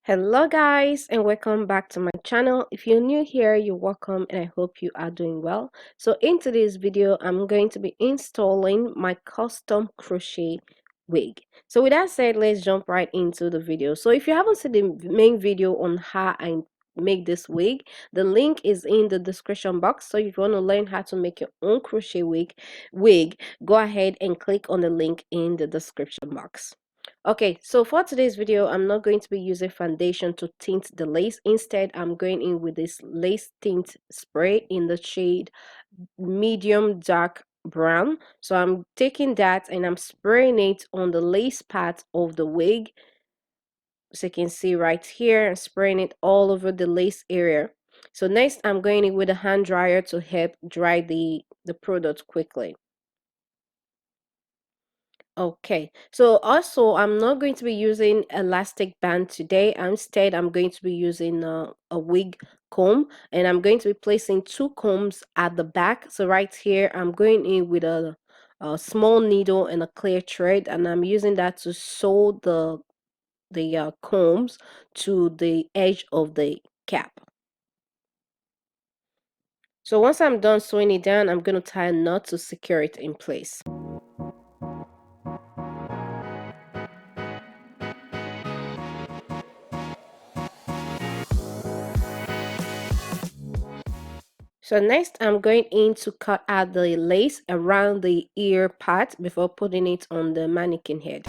Hello guys, and welcome back to my channel. If you're new here, you're welcome and I hope you are doing well. So in today's video, I'm going to be installing my custom crochet wig. So with that said, let's jump right into the video. So if you haven't seen the main video on how I make this wig, the link is in the description box. So if you want to learn how to make your own crochet wig, go ahead and click on the link in the description box. Okay, so for today's video, I'm not going to be using foundation to tint the lace. Instead, I'm going in with this lace tint spray in the shade medium dark brown. So I'm taking that and I'm spraying it on the lace part of the wig. So you can see right here, I'm spraying it all over the lace area. So next, I'm going in with a hand dryer to help dry the product quickly. Okay, so also I'm not going to be using elastic band today. Instead, I'm going to be using a wig comb, and I'm going to be placing two combs at the back. So right here, I'm going in with a small needle and a clear thread, and I'm using that to sew the combs to the edge of the cap. So once I'm done sewing it down, I'm going to tie a knot to secure it in place. So next, I'm going in to cut out the lace around the ear part before putting it on the mannequin head.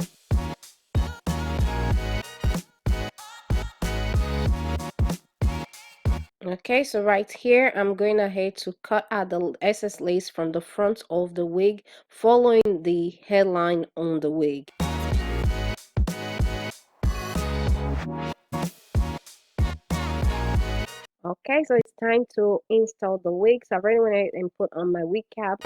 Okay, so right here, I'm going ahead to cut out the excess lace from the front of the wig, following the hairline on the wig. Okay, so it's time to install the wig. So I already went ahead and put on my wig cap.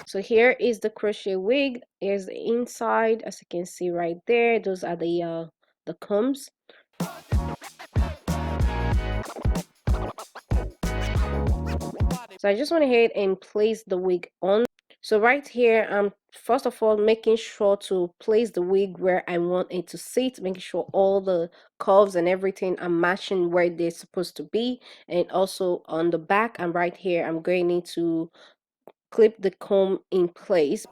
So here is the crochet wig. Here's the inside, as you can see right there. Those are the combs. So I just went ahead and placed the wig on. So right here, I'm first of all making sure to place the wig where I want it to sit, making sure all the curves and everything are matching where they're supposed to be. And also on the back, I'm right here, I'm going to clip the comb in place.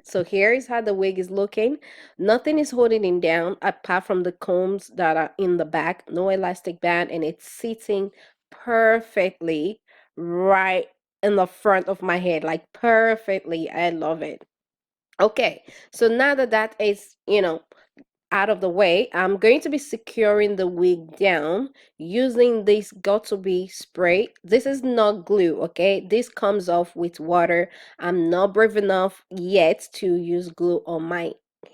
So here is how the wig is looking. Nothing is holding it down apart from the combs that are in the back. No elastic band, and it's sitting perfectly right in the front of my head, like perfectly. I love it. Okay, so now that that is, out of the way, I'm going to be securing the wig down using this got2b spray. This is not glue, okay? This comes off with water. I'm not brave enough yet to use glue on my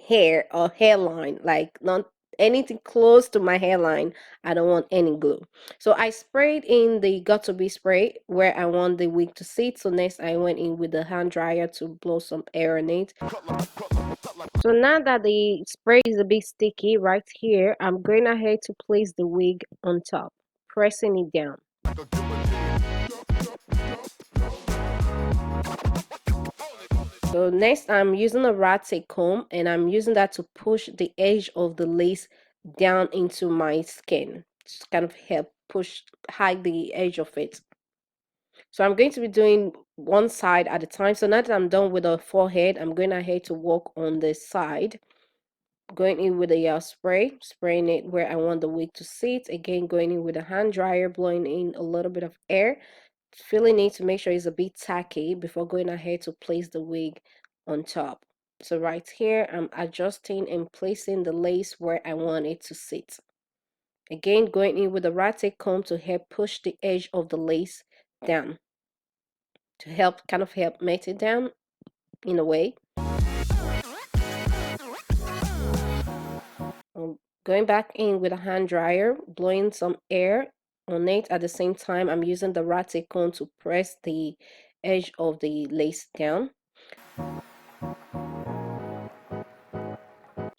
hair or hairline, like not anything close to my hairline. I don't want any glue. So I sprayed in the got2b spray where I want the wig to sit. So next I went in with the hand dryer to blow some air on it. So now that the spray is a bit sticky right here, I'm going ahead to place the wig on top, pressing it down. So next I'm using a rat tape comb, and I'm using that to push the edge of the lace down into my skin. Just kind of help hide the edge of it. So I'm going to be doing one side at a time. So now that I'm done with the forehead, I'm going ahead to work on the side. Going in with a spraying it where I want the wig to sit. Again, going in with a hand dryer, blowing in a little bit of air, filling it to make sure it's a bit tacky before going ahead to place the wig on top. So right here, I'm adjusting and placing the lace where I want it to sit. Again, going in with a rat tape comb to help push the edge of the lace down, to help mate it down in a way. Going back in with a hand dryer, blowing some air on it. At the same time, I'm using the rat tape comb to press the edge of the lace down.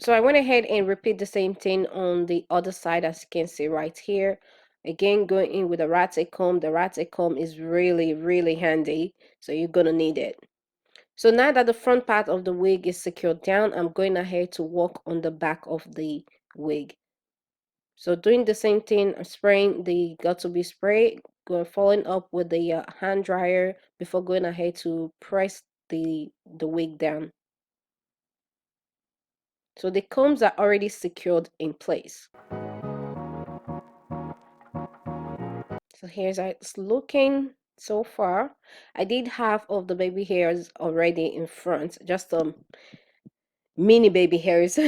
So I went ahead and repeat the same thing on the other side, as you can see right here. Again, going in with a ratchet comb. The ratchet comb is really, really handy, so you're gonna need it. So now that the front part of the wig is secured down, I'm going ahead to work on the back of the wig. So doing the same thing, I'm spraying the got2b spray, following up with the hand dryer before going ahead to press the wig down. So the combs are already secured in place. So here's how it's looking so far. I did half of the baby hairs already in front, just mini baby hairs.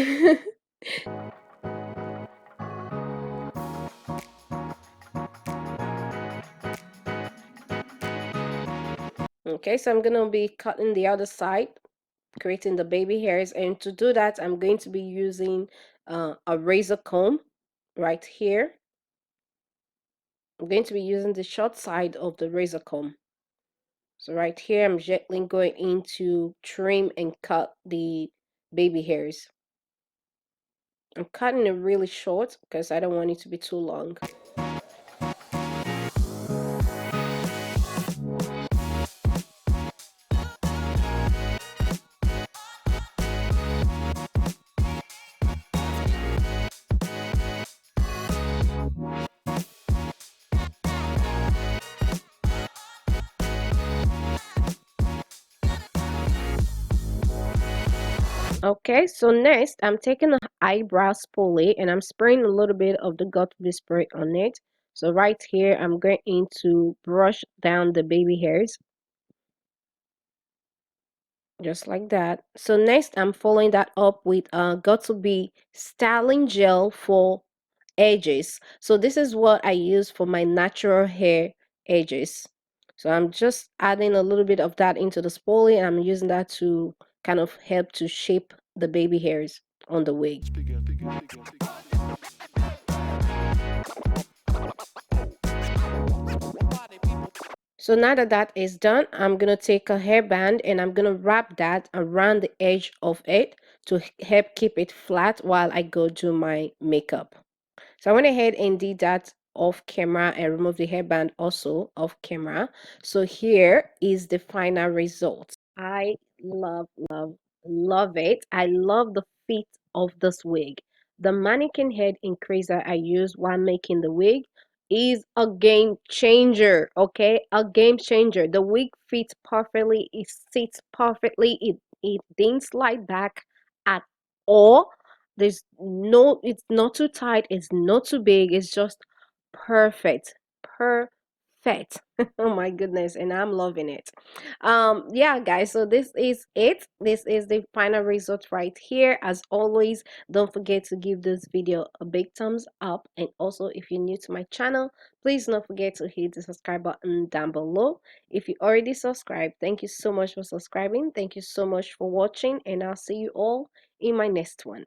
Okay, so I'm gonna be cutting the other side, creating the baby hairs, and to do that I'm going to be using a razor comb right here. I'm going to be using the short side of the razor comb. So right here I'm gently going in to trim and cut the baby hairs. I'm cutting it really short because I don't want it to be too long. Okay, so next I'm taking an eyebrow spoolie and I'm spraying a little bit of the got2b spray on it. So right here I'm going to brush down the baby hairs just like that. So next I'm following that up with got2b styling gel for edges. So this is what I use for my natural hair edges. So I'm just adding a little bit of that into the spoolie and I'm using that to kind of help to shape the baby hairs on the wig. So now that that is done, I'm going to take a hairband and I'm going to wrap that around the edge of it to help keep it flat while I go do my makeup. So I went ahead and did that off camera and removed the hairband also off camera. So here is the final result. I love it. I love the fit of this wig. The mannequin head increaser I used while making the wig is a game changer. Okay, a game changer. The wig fits perfectly. It sits perfectly. It didn't slide back at all. There's no, it's not too tight, it's not too big, it's just perfect. Perfect. Oh my goodness, and I'm loving it. Yeah, guys, so this is it. This is the final result right here. As always, don't forget to give this video a big thumbs up, and also if you're new to my channel, please don't forget to hit the subscribe button down below. If you already subscribed, thank you so much for subscribing. Thank you so much for watching, and I'll see you all in my next one.